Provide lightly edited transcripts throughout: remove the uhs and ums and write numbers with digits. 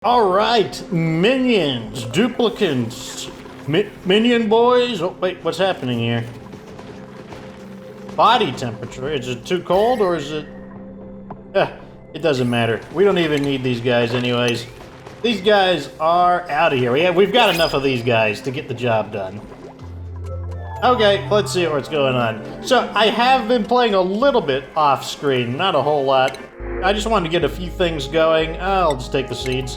All right, minions, duplicants, minion boys. Oh, wait, what's happening here? Body temperature. Is it too cold or is it... it doesn't matter. We don't even need these guys anyways. These guys are out of here. We've got enough of these guys to get the job done. Okay, let's see what's going on. So, I have been playing a little bit off-screen, not a whole lot. I just wanted to get a few things going. I'll just take the seeds.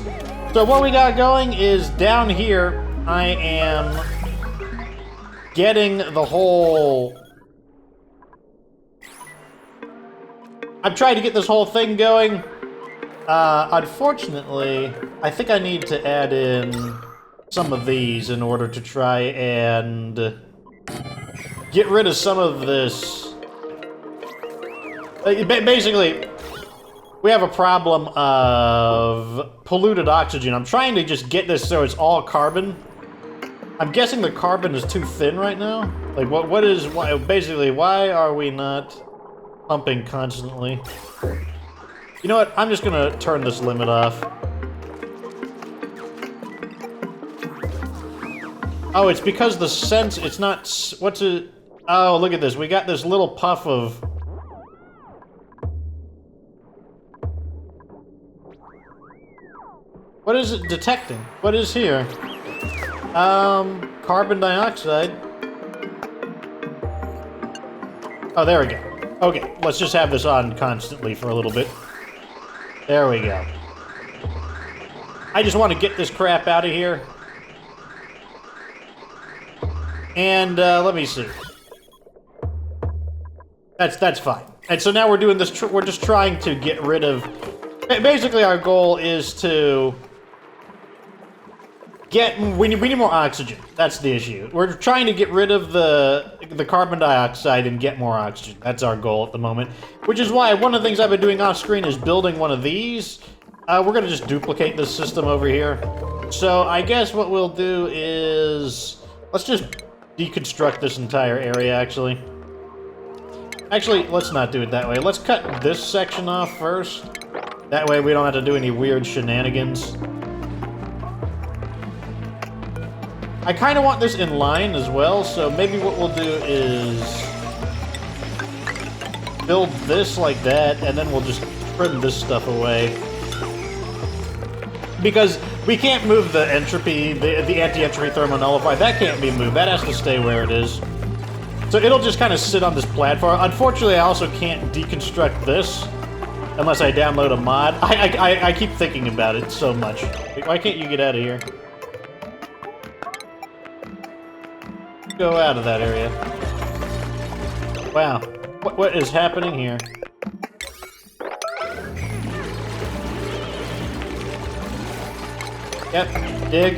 So what we got going is down here, I am getting the whole... I'm trying to get this whole thing going. Unfortunately, I think I need to add in some of these in order to try and get rid of some of this. Basically, we have a problem of polluted oxygen. I'm trying to just get this so it's all carbon. I'm guessing the carbon is too thin right now. Like, basically, why are we not pumping constantly? You know what? I'm just gonna turn this limit off. Oh, it's because the sense, it's not, what's it? Oh, look at this. We got this little puff of... What is it detecting? What is here? Carbon dioxide. Oh, there we go. Okay, let's just have this on constantly for a little bit. There we go. I just want to get this crap out of here. And, let me see. That's fine. And so now we're doing this, we're just trying to get rid of... Basically, our goal is to... we need more oxygen. That's the issue. We're trying to get rid of the carbon dioxide and get more oxygen. That's our goal at the moment. Which is why one of the things I've been doing off screen is building one of these. We're gonna just duplicate this system over here. So I guess what we'll do is... Let's just deconstruct this entire area, actually. Actually, let's not do it that way. Let's cut this section off first. That way we don't have to do any weird shenanigans. I kind of want this in line as well, so maybe what we'll do is build this like that, and then we'll just trim this stuff away. Because we can't move the entropy, the anti-entropy thermo nullifier. That can't be moved. That has to stay where it is. So it'll just kind of sit on this platform. Unfortunately, I also can't deconstruct this unless I download a mod. I keep thinking about it so much. Why can't you get out of here? Go out of that area. Wow. What is happening here? Yep. Dig.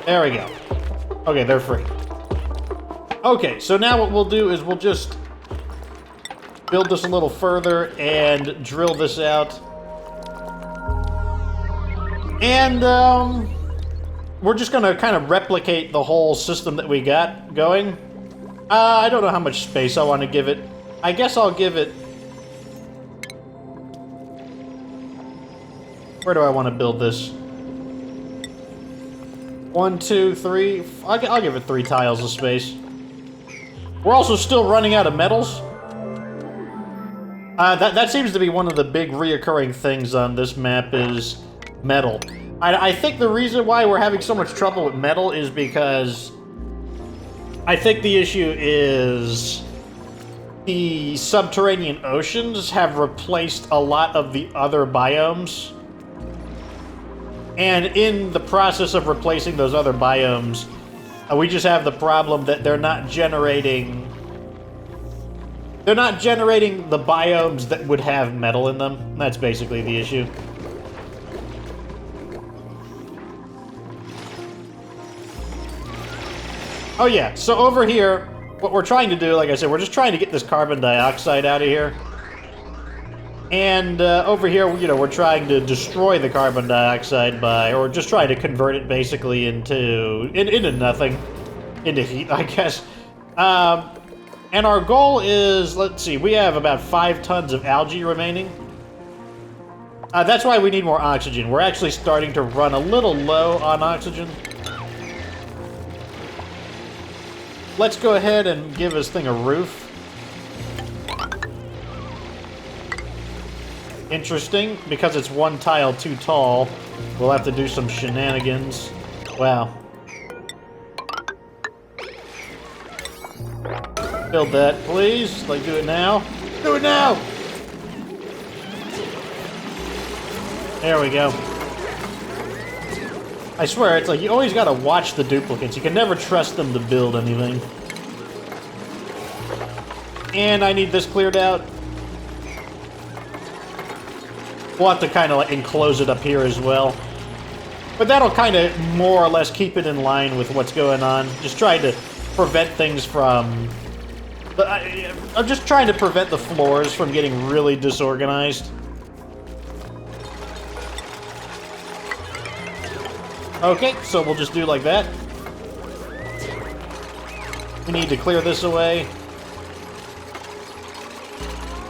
There we go. Okay, they're free. Okay, so now what we'll do is we'll just build this a little further and drill this out. And, we're just gonna kind of replicate the whole system that we got going. I don't know how much space I want to give it. I guess I'll give it... Where do I want to build this? 1, 2, 3... I'll give it 3 tiles of space. We're also still running out of metals. That seems to be one of the big reoccurring things on this map is... metal. I think the reason why we're having so much trouble with metal is because I think the issue is the subterranean oceans have replaced a lot of the other biomes. And in the process of replacing those other biomes, we just have the problem that they're not generating the biomes that would have metal in them. That's basically the issue. Oh yeah, so over here, what we're trying to do, like I said, we're just trying to get this carbon dioxide out of here. And over here, you know, we're trying to destroy the carbon dioxide or just trying to convert it basically into nothing. Into heat, I guess. And our goal is, let's see, we have about 5 tons of algae remaining. That's why we need more oxygen. We're actually starting to run a little low on oxygen. Let's go ahead and give this thing a roof. Interesting, because it's 1 tile too tall, we'll have to do some shenanigans. Wow. Build that, please. Like, do it now. Do it now! There we go. I swear, it's like, you always gotta watch the duplicants. You can never trust them to build anything. And I need this cleared out. We'll have to kind of like enclose it up here as well. But that'll kind of more or less keep it in line with what's going on. Just trying to prevent things from... I'm just trying to prevent the floors from getting really disorganized. Okay, so we'll just do like that. We need to clear this away.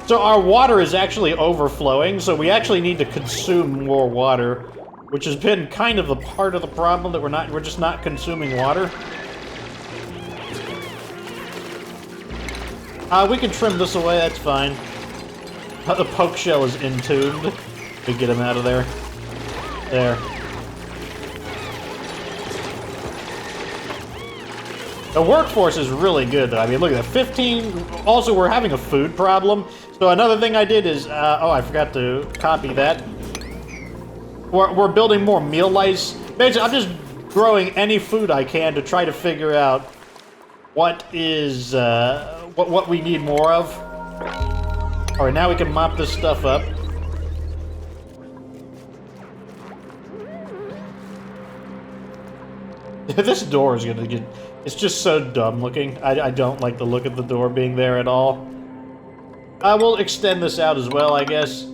So our water is actually overflowing, so we actually need to consume more water, which has been kind of a part of the problem that we're just not consuming water. We can trim this away, that's fine. The poke shell is entombed. We get him out of there. There. The workforce is really good, though. I mean, look at that. 15... Also, we're having a food problem. So another thing I did is... oh, I forgot to copy that. We're building more meal lice. Basically, I'm just growing any food I can to try to figure out what is... what we need more of. Alright, now we can mop this stuff up. This door is gonna get... It's just so dumb looking. I don't like the look of the door being there at all. I will extend this out as well, I guess.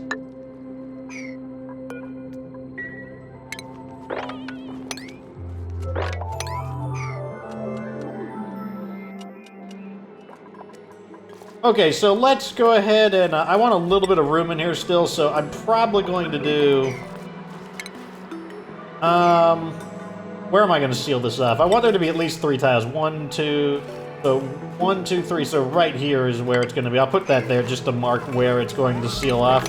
Okay, so let's go ahead and... I want a little bit of room in here still, so I'm probably going to do... Where am I going to seal this off? I want there to be at least 3 tiles. 1, 2... So, 1, 2, 3. So right here is where it's going to be. I'll put that there just to mark where it's going to seal off.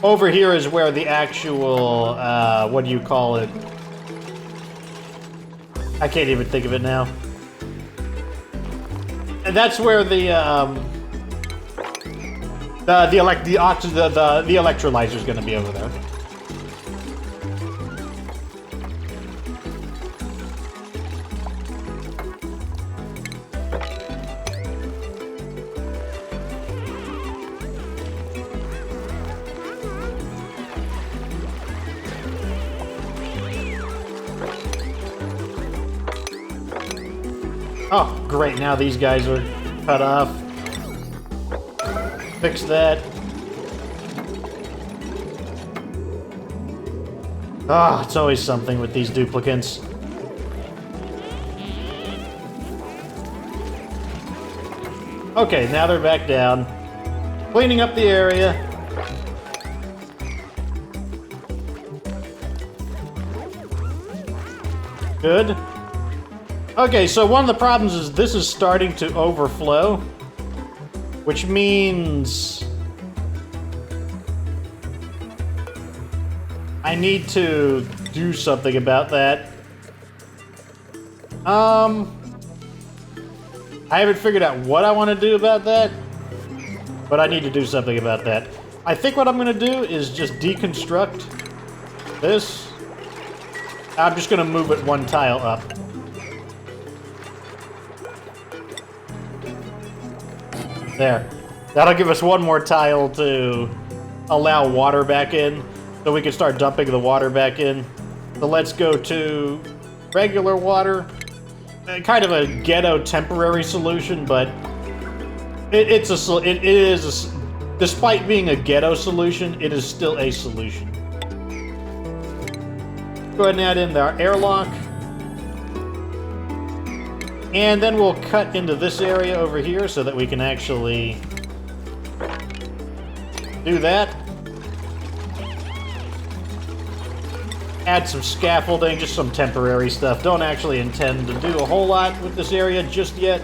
Over here is where the actual... what do you call it? I can't even think of it now. And that's where the electrolyzer is going to be over there. Oh, great, now these guys are cut off. Fix that. Ah, it's always something with these duplicants. Okay, now they're back down. Cleaning up the area. Good. Okay, so one of the problems is this is starting to overflow, which means I need to do something about that. I haven't figured out what I want to do about that, but I need to do something about that. I think what I'm going to do is just deconstruct this. I'm just going to move it 1 tile up. There. That'll give us 1 more tile to allow water back in, so we can start dumping the water back in. So let's go to regular water. Kind of a ghetto temporary solution, but it is despite being a ghetto solution, it is still a solution. Go ahead and add in our airlock. And then we'll cut into this area over here so that we can actually do that. Add some scaffolding, just some temporary stuff. Don't actually intend to do a whole lot with this area just yet.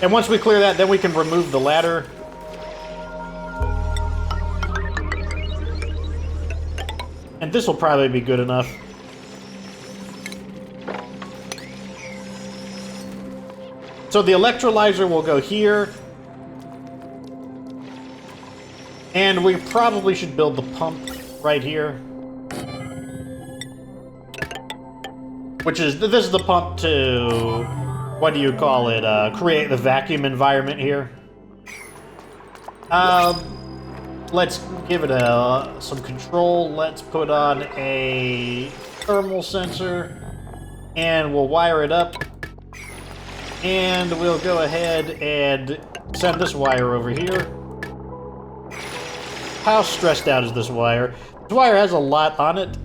And once we clear that, then we can remove the ladder. And this will probably be good enough. So the electrolyzer will go here. And we probably should build the pump right here. Which is, this is the pump to, what do you call it, create the vacuum environment here. Let's give it some control. Let's put on a thermal sensor. And we'll wire it up. And we'll go ahead and send this wire over here. How stressed out is this wire? This wire has a lot on it.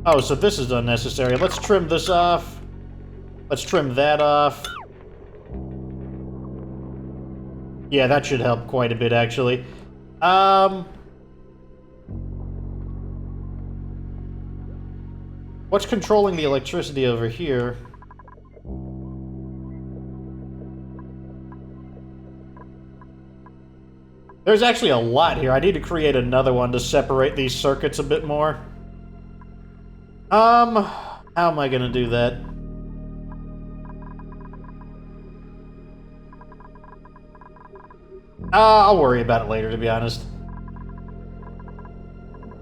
Oh, so this is unnecessary. Let's trim this off. Let's trim that off. Yeah, that should help quite a bit, actually. What's controlling the electricity over here? There's actually a lot here. I need to create another one to separate these circuits a bit more. How am I gonna do that? I'll worry about it later, to be honest.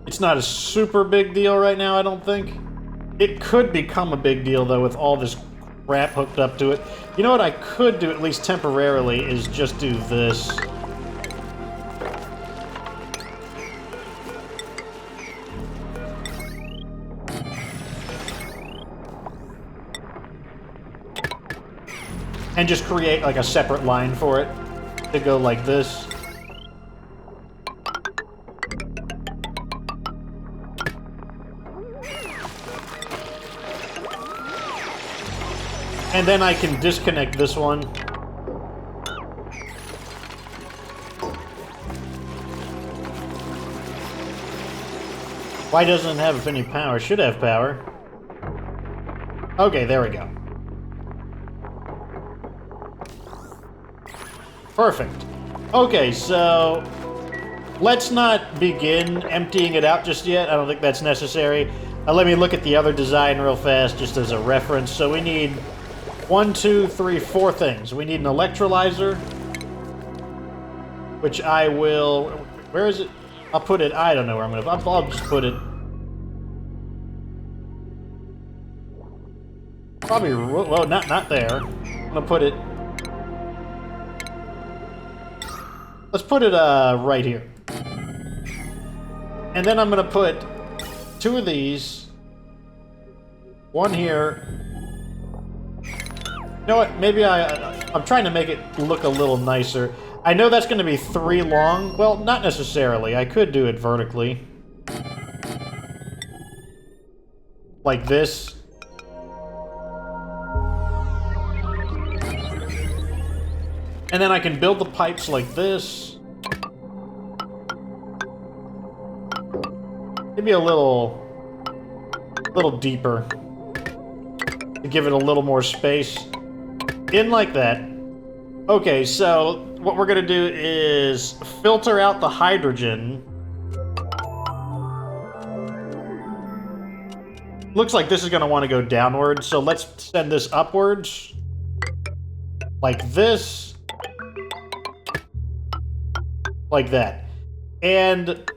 It's not a super big deal right now, I don't think. It could become a big deal, though, with all this crap hooked up to it. You know what I could do, at least temporarily, is just do this. And just create, like, a separate line for it to go like this. And then I can disconnect this one. Why doesn't it have any power? Should have power. Okay, there we go. Perfect. Okay, so let's not begin emptying it out just yet. I don't think that's necessary. Let me look at the other design real fast, just as a reference. So we need 1, 2, 3, 4 things. We need an electrolyzer, which I will... Where is it? I'll put it... I don't know where I'm gonna... I'll just put it... Probably... Well, not there. I'm gonna put it... Let's put it right here. And then I'm gonna put 2 of these. 1 here. You know what? Maybe I'm trying to make it look a little nicer. I know that's gonna be 3 long. Well, not necessarily. I could do it vertically. Like this. And then I can build the pipes like this. Maybe a little deeper. To give it a little more space. In like that. Okay, so what we're gonna do is filter out the hydrogen. Looks like this is gonna want to go downward, so let's send this upwards. Like this. Like that. And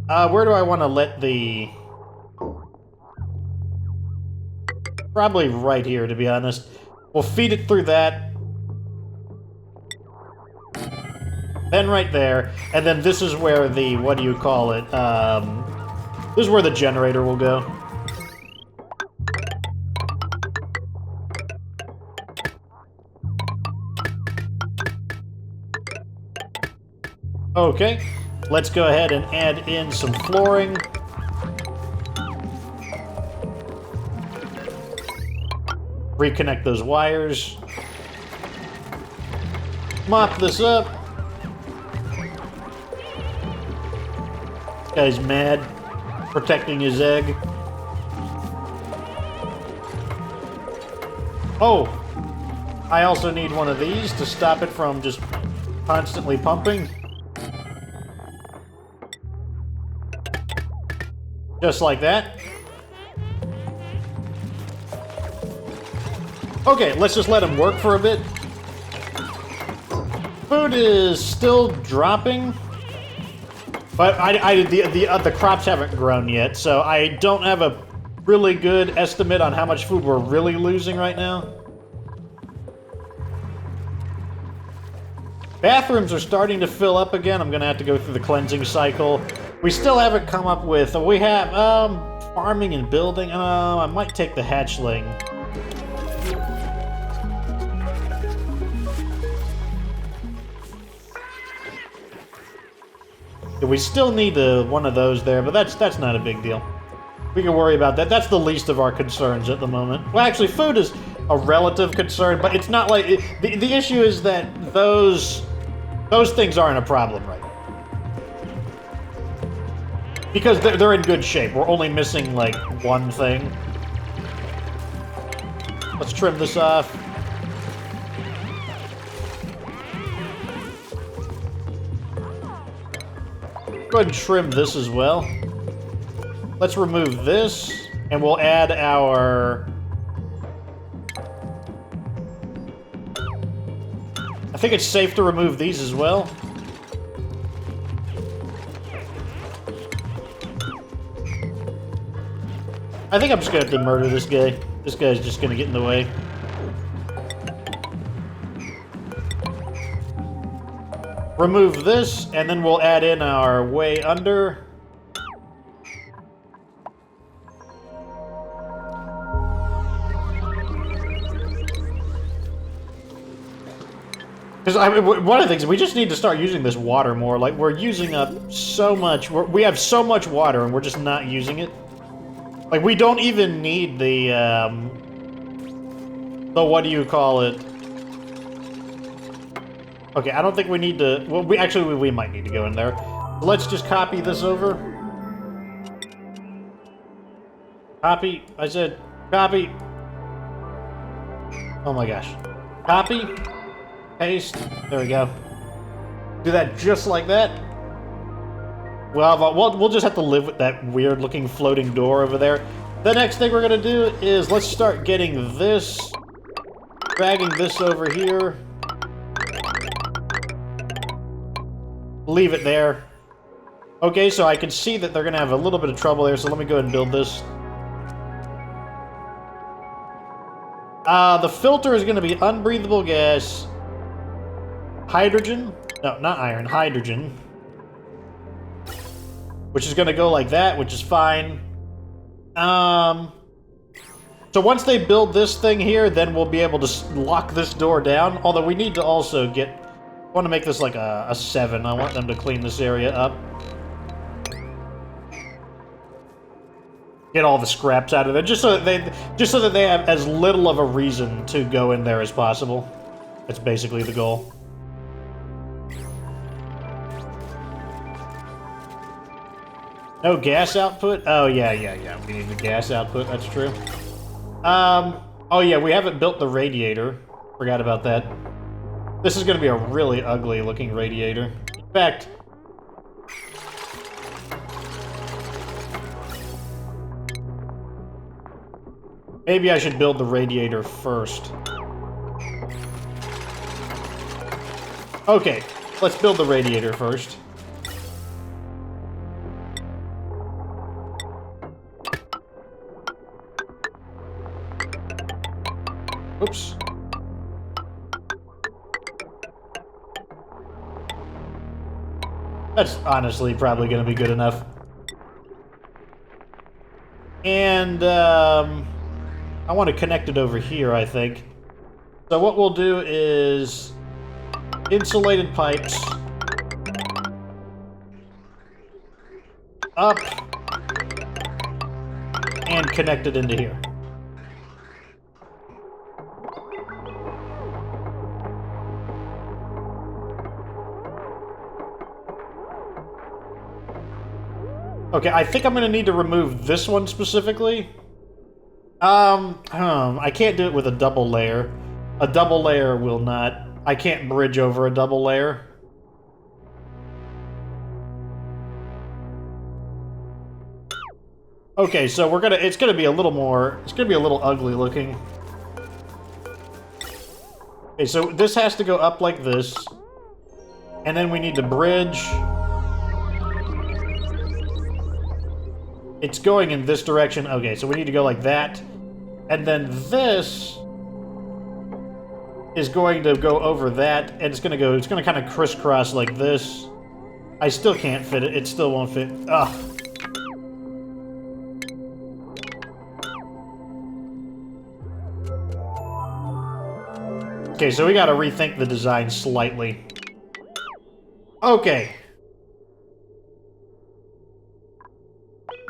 where do I want to let the... Probably right here, to be honest. We'll feed it through that. Then right there. And then this is where the... What do you call it? This is where the generator will go. Okay, let's go ahead and add in some flooring. Reconnect those wires. Mop this up. This guy's mad. Protecting his egg. Oh! I also need one of these to stop it from just constantly pumping. Just like that. Okay, let's just let him work for a bit. Food is still dropping, but the crops haven't grown yet, so I don't have a really good estimate on how much food we're really losing right now. Bathrooms are starting to fill up again. I'm gonna have to go through the cleansing cycle. We still haven't come up with... We have, farming and building. I might take the hatchling. We still need one of those there, but that's not a big deal. We can worry about that. That's the least of our concerns at the moment. Well, actually, food is a relative concern, but it's not like... The issue is that those things aren't a problem right now. Because they're in good shape. We're only missing, like, one thing. Let's trim this off. Go ahead and trim this as well. Let's remove this, and we'll add our... I think it's safe to remove these as well. I think I'm just gonna have to murder this guy. This guy's just gonna get in the way. Remove this, and then we'll add in our way under. Because one of the things, we just need to start using this water more. Like, we're using up so much. We have so much water, and we're just not using it. Like, we don't even need the what do you call it? Okay, I don't think we need to... Well, we might need to go in there. So let's just copy this over. Copy. I said copy. Oh my gosh. Copy. Paste. There we go. Do that just like that. Well, we'll just have to live with that weird-looking floating door over there. The next thing we're gonna do is let's start getting this, dragging this over here. Leave it there. Okay, so I can see that they're gonna have a little bit of trouble there, so let me go ahead and build this. The filter is gonna be unbreathable gas, hydrogen, no, not iron, hydrogen. Which is gonna go like that, which is fine. So once they build this thing here, then we'll be able to lock this door down. Although we need to also get... I want to make this like a 7. I want them to clean this area up. Get all the scraps out of it, just so that they have as little of a reason to go in there as possible. That's basically the goal. No gas output? Oh, yeah. We need the gas output, that's true. Oh yeah, we haven't built the radiator. Forgot about that. This is gonna be a really ugly looking radiator. In fact... maybe I should build the radiator first. Okay, let's build the radiator first. Oops. That's honestly probably going to be good enough. And, I want to connect it over here, I think. So what we'll do is... insulated pipes. Up. And connect it into here. Okay, I think I'm gonna need to remove this one specifically. I can't do it with a double layer. A double layer will not... I can't bridge over a double layer. Okay, so we're gonna... It's gonna be a little more... It's gonna be a little ugly looking. Okay, so this has to go up like this. And then we need to bridge. It's going in this direction. Okay, so we need to go like that. And then this is going to go over that, and it's gonna kind of crisscross like this. I still can't fit it. It still won't fit. Ugh. Okay, so we gotta rethink the design slightly. Okay.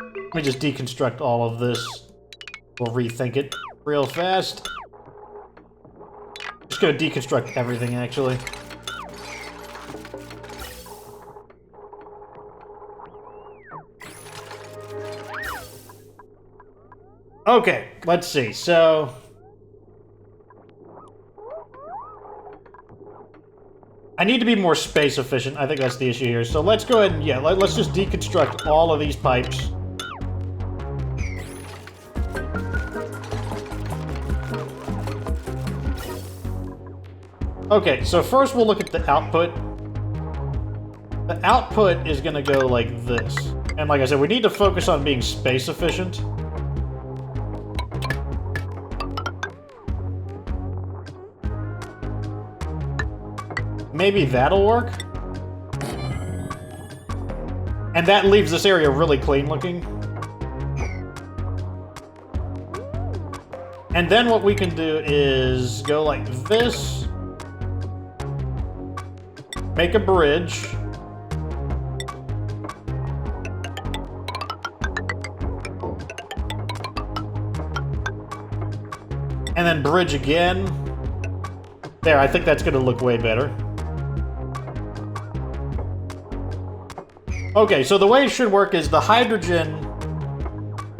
Let me just deconstruct all of this. We'll rethink it real fast. Just gonna deconstruct everything, actually. Okay, let's see. So... I need to be more space efficient. I think that's the issue here. So let's go ahead and, yeah, let's just deconstruct all of these pipes. Okay, so first we'll look at the output. The output is going to go like this. And like I said, we need to focus on being space efficient. Maybe that'll work. And that leaves this area really clean looking. And then what we can do is go like this. Make a bridge. And then bridge again. There, I think that's going to look way better. Okay, so the way it should work is the hydrogen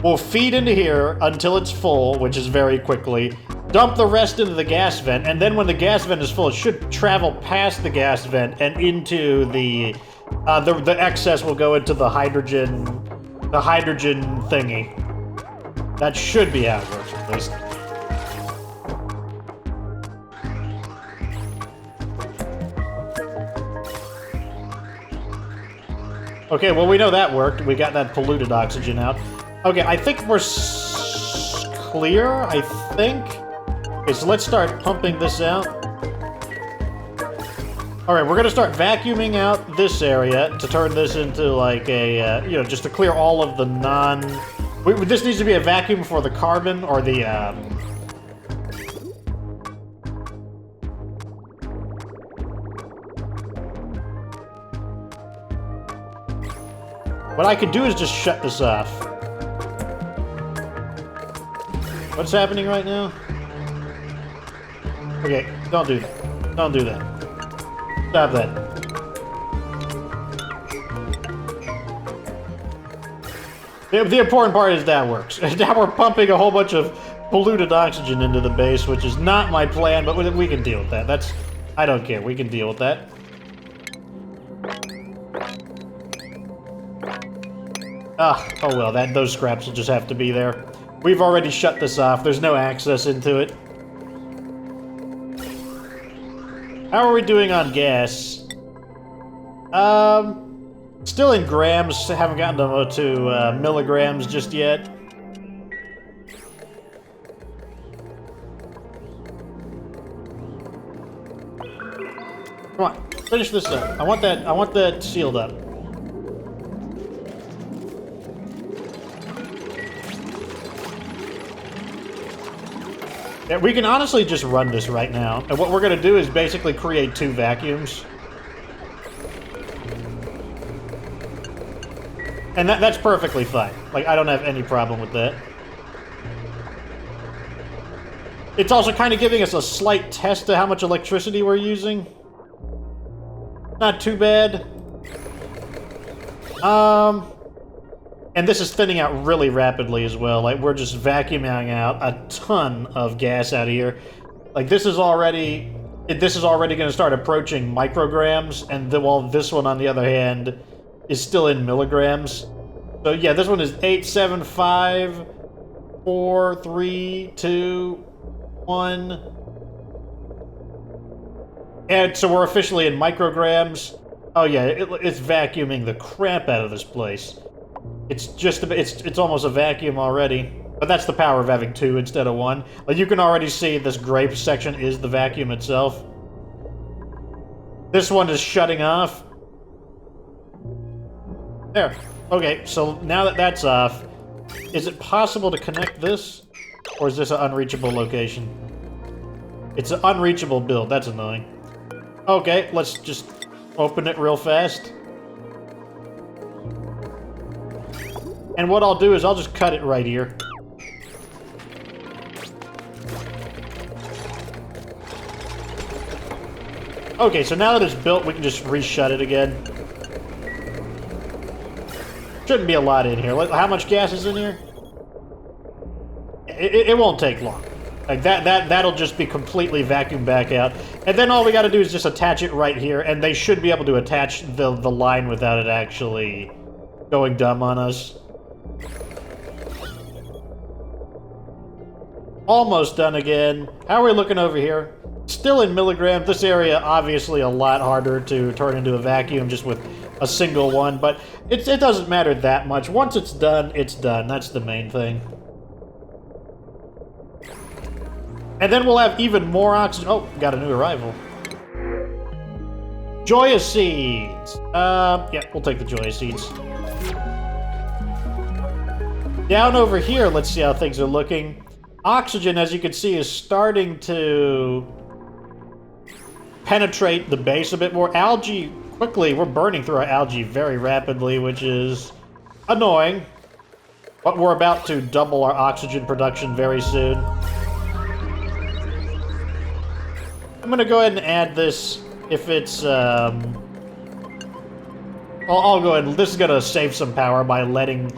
will feed into here until it's full, which is very quickly. Dump the rest into the gas vent, and then when the gas vent is full, it should travel past the gas vent and into the excess will go into the hydrogen thingy. That should be how it works, at least. Okay, well, we know that worked. We got that polluted oxygen out. Okay, I think we're clear, I think. Okay, so let's start pumping this out. Alright, we're gonna start vacuuming out this area to turn this into, like, a, you know, just to clear all of the this needs to be a vacuum for the carbon, or the, What I could do is just shut this off. What's happening right now? Okay, don't do that. Don't do that. Stop that. The important part is that works. Now we're pumping a whole bunch of polluted oxygen into the base, which is not my plan, but we can deal with that. I don't care. We can deal with that. Oh well, those scraps will just have to be there. We've already shut this off. There's no access into it. How are we doing on gas? Still in grams. Haven't gotten to milligrams just yet. Come on, finish this up. I want that sealed up. Yeah, we can honestly just run this right now. And what we're going to do is basically create 2 vacuums. And that's perfectly fine. Like, I don't have any problem with that. It's also kind of giving us a slight test to how much electricity we're using. Not too bad. And this is thinning out really rapidly as well. Like, we're just vacuuming out a ton of gas out of here. Like, this is already going to start approaching micrograms, and while this one, on the other hand, is still in milligrams. So yeah, this one is 8, 7, 5, 4, 3, 2, 1. And so we're officially in micrograms. Oh yeah, it's vacuuming the crap out of this place. It's just it's almost a vacuum already. But that's the power of having 2 instead of 1. Like, you can already see this gray section is the vacuum itself. This one is shutting off. There. Okay, so now that that's off, is it possible to connect this? Or is this an unreachable location? It's an unreachable build. That's annoying. Okay, let's just open it real fast. And what I'll do is I'll just cut it right here. Okay, so now that it's built, we can just reshut it again. Shouldn't be a lot in here. How much gas is in here? It won't take long. Like, that'll just be completely vacuumed back out. And then all we gotta do is just attach it right here, and they should be able to attach the line without it actually going dumb on us. Almost done again. How are we looking over here? Still in milligrams. This area, obviously, a lot harder to turn into a vacuum just with a single one, but it doesn't matter that much. Once it's done, it's done. That's the main thing. And then we'll have even more oxygen. Oh, got a new arrival. Joya seeds. Yeah, we'll take the Joya seeds. Down over here, let's see how things are looking. Oxygen, as you can see, is starting to penetrate the base a bit more. Algae, quickly, we're burning through our algae very rapidly, which is annoying. But we're about to double our oxygen production very soon. I'm gonna go ahead and add this if it's, I'll go ahead and this is gonna save some power by letting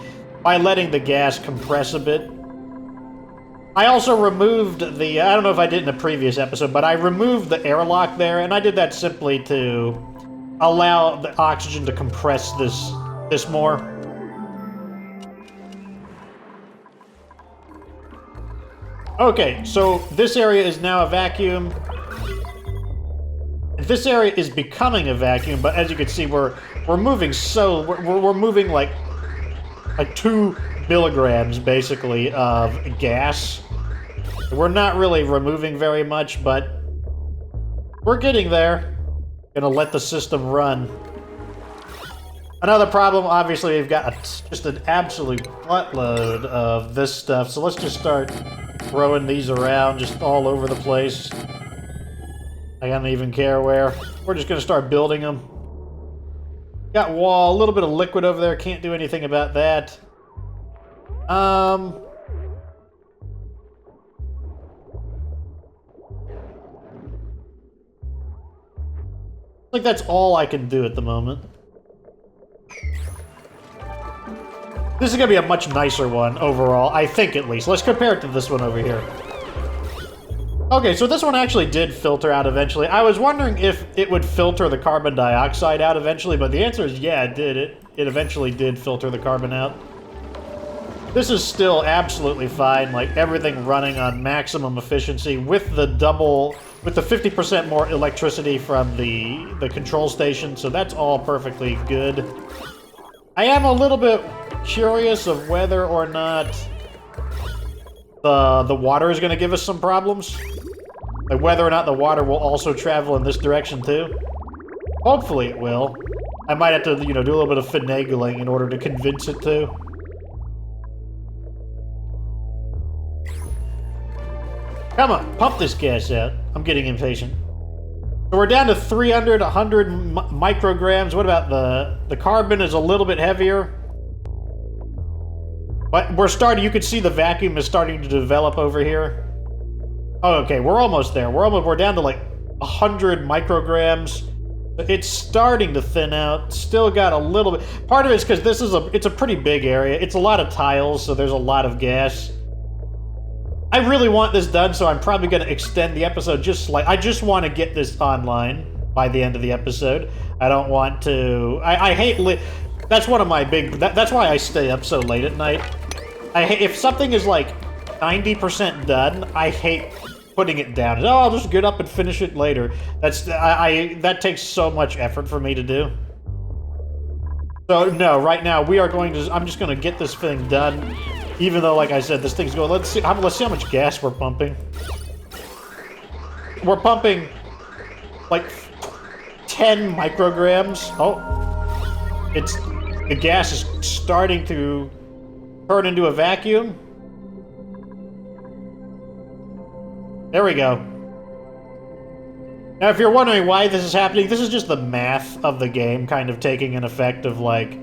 the gas compress a bit. I also removed the, I don't know if I did in a previous episode, but I removed the airlock there, and I did that simply to allow the oxygen to compress this more. Okay, so this area is now a vacuum. This area is becoming a vacuum, but as you can see, we're moving we're moving like 2 milligrams basically of gas. We're not really removing very much, but we're getting there. Gonna let the system run. Another problem, obviously, we've got just an absolute buttload of this stuff, so let's just start throwing these around just all over the place. I don't even care where. We're just gonna start building them. Got wall, a little bit of liquid over there, can't do anything about that. Like, that's all I can do at the moment. This is gonna be a much nicer one overall, I think at least. Let's compare it to this one over here. Okay, so this one actually did filter out eventually. I was wondering if it would filter the carbon dioxide out eventually, but the answer is yeah, it did. It eventually did filter the carbon out. This is still absolutely fine, like everything running on maximum efficiency with the 50% more electricity from the control station, so that's all perfectly good. I am a little bit curious of whether or not the water is going to give us some problems. Like whether or not the water will also travel in this direction too. Hopefully it will. I might have to, do a little bit of finagling in order to convince it to. Come on, pump this gas out. I'm getting impatient. So we're down to 100 micrograms. What about the carbon is a little bit heavier. But we're starting, you can see the vacuum is starting to develop over here. Oh, okay, we're almost there. We're down to like 100 micrograms. It's starting to thin out. Still got a little bit. Part of it's because it's a pretty big area. It's a lot of tiles, so there's a lot of gas. I really want this done, so I'm probably going to extend the episode just slightly. I just want to get this online by the end of the episode. I don't want to... I hate... That's one of my big... That's why I stay up so late at night. If something is like 90% done, I hate putting it down. Oh, I'll just get up and finish it later. That takes so much effort for me to do. So no, right now we are going to. I'm just going to get this thing done, even though, like I said, this thing's going. Let's see how much gas we're pumping. We're pumping like 10 micrograms. Oh, the gas is starting to turn into a vacuum. There we go. Now, if you're wondering why this is happening, this is just the math of the game kind of taking an effect of like,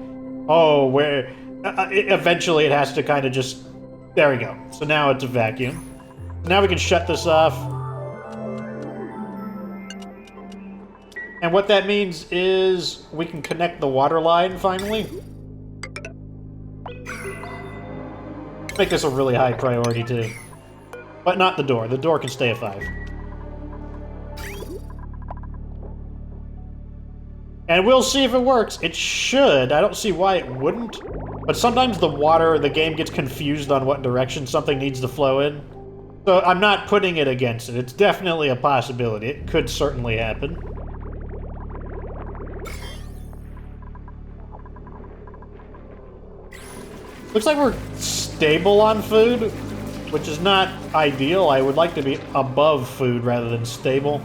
oh, where... eventually it has to kind of just... There we go. So now it's a vacuum. Now we can shut this off. And what that means is we can connect the water line, finally. Make this a really high priority, too. But not the door. The door can stay at 5. And we'll see if it works. It should. I don't see why it wouldn't. But sometimes the game gets confused on what direction something needs to flow in. So I'm not putting it against it. It's definitely a possibility. It could certainly happen. Looks like we're stable on food, which is not ideal. I would like to be above food rather than stable.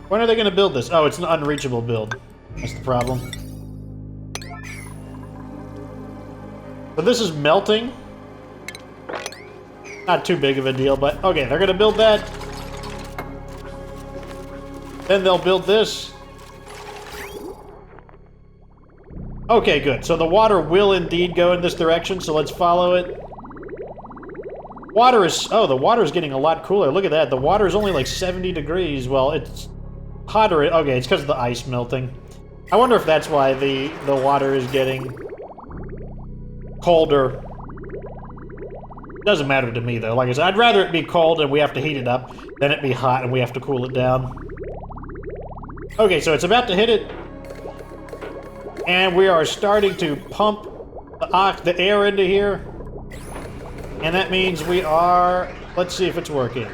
When are they going to build this? Oh, it's an unreachable build. That's the problem. So this is melting. Not too big of a deal, but okay, they're going to build that. Then they'll build this. Okay, good. So the water will indeed go in this direction, so let's follow it. Water is... Oh, the water is getting a lot cooler. Look at that. The water is only like 70 degrees. Well, it's hotter. Okay, it's because of the ice melting. I wonder if that's why the water is getting colder. Doesn't matter to me, though. Like I said, I'd rather it be cold and we have to heat it up than it be hot and we have to cool it down. Okay, so it's about to hit it. And we are starting to pump the air into here. And that means we are... Let's see if it's working.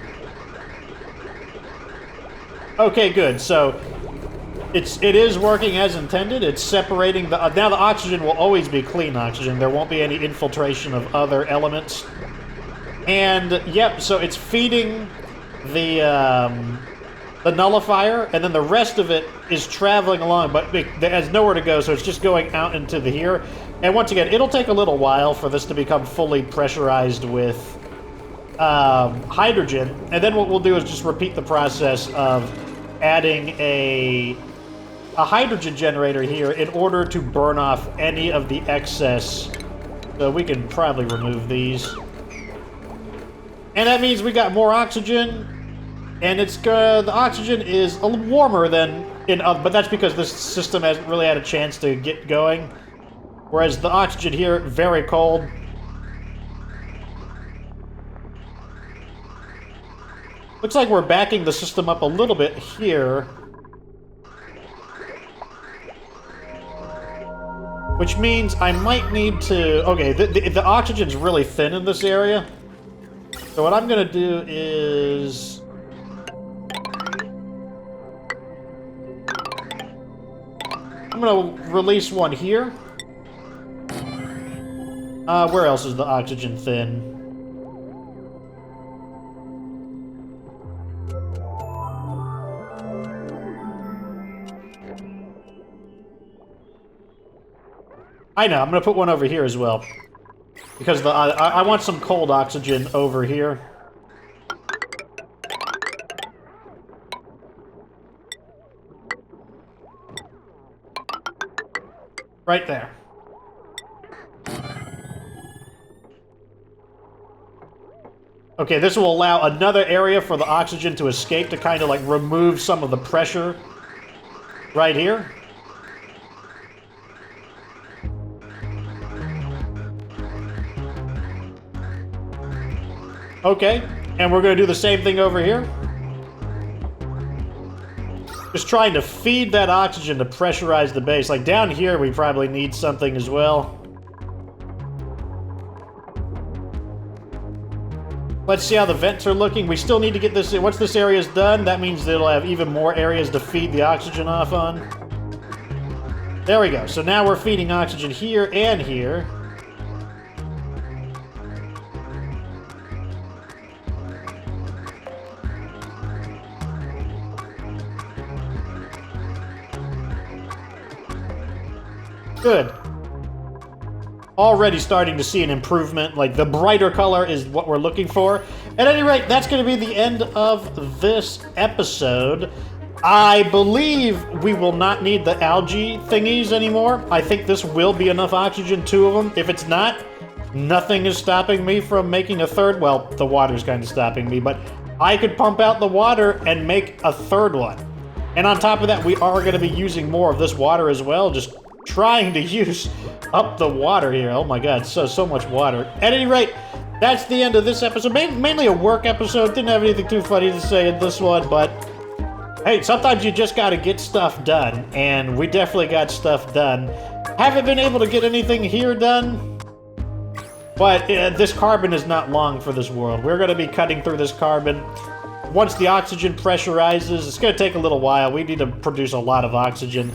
Okay, good. So it is working as intended. It's separating the... now the oxygen will always be clean oxygen. There won't be any infiltration of other elements. And, yep, so it's feeding the nullifier, and then the rest of it is traveling along, but it has nowhere to go, so it's just going out into the here. And once again, it'll take a little while for this to become fully pressurized with hydrogen, and then what we'll do is just repeat the process of adding a hydrogen generator here in order to burn off any of the excess. So we can probably remove these. And that means we got more oxygen. And it's the oxygen is a little warmer than in other, but that's because this system hasn't really had a chance to get going. Whereas the oxygen here, very cold. Looks like we're backing the system up a little bit here. Which means I might need to... Okay, the oxygen's really thin in this area. So what I'm going to do is... I'm going to release one here. Where else is the oxygen thin? I know, I'm going to put one over here as well. Because I want some cold oxygen over here. Right there. Okay, this will allow another area for the oxygen to escape to kind of like remove some of the pressure right here. Okay, and we're going to do the same thing over here. Just trying to feed that oxygen to pressurize the base. Like down here, we probably need something as well. Let's see how the vents are looking. We still need to get this in. Once this area is done, that means it'll have even more areas to feed the oxygen off on. There we go. So now we're feeding oxygen here and here. Good. Already starting to see an improvement. Like, the brighter color is what we're looking for. At any rate, that's going to be the end of this episode. I believe we will not need the algae thingies anymore. I think this will be enough oxygen, 2 of them. If it's not, nothing is stopping me from making a third. Well, the water's kind of stopping me, but I could pump out the water and make a third one. And on top of that, we are going to be using more of this water as well, just trying to use up the water here. Oh my god, so much water. At any rate, that's the end of this episode. Mainly a work episode. Didn't have anything too funny to say in this one, but hey, sometimes you just gotta get stuff done, and we definitely got stuff done. Haven't been able to get anything here done, but this carbon is not long for this world. We're gonna be cutting through this carbon. Once the oxygen pressurizes, it's gonna take a little while. We need to produce a lot of oxygen.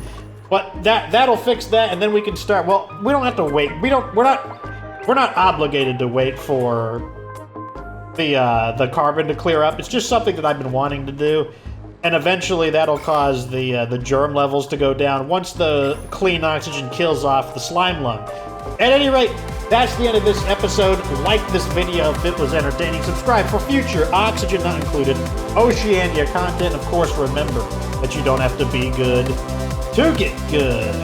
But that'll fix that, and then we can start. Well, we don't have to wait. We're not obligated to wait for the carbon to clear up. It's just something that I've been wanting to do, and eventually that'll cause the germ levels to go down once the clean oxygen kills off the slime lung. At any rate, that's the end of this episode. Like this video if it was entertaining. Subscribe for future Oxygen Not Included Oceania content. Of course, remember that you don't have to be good to get good.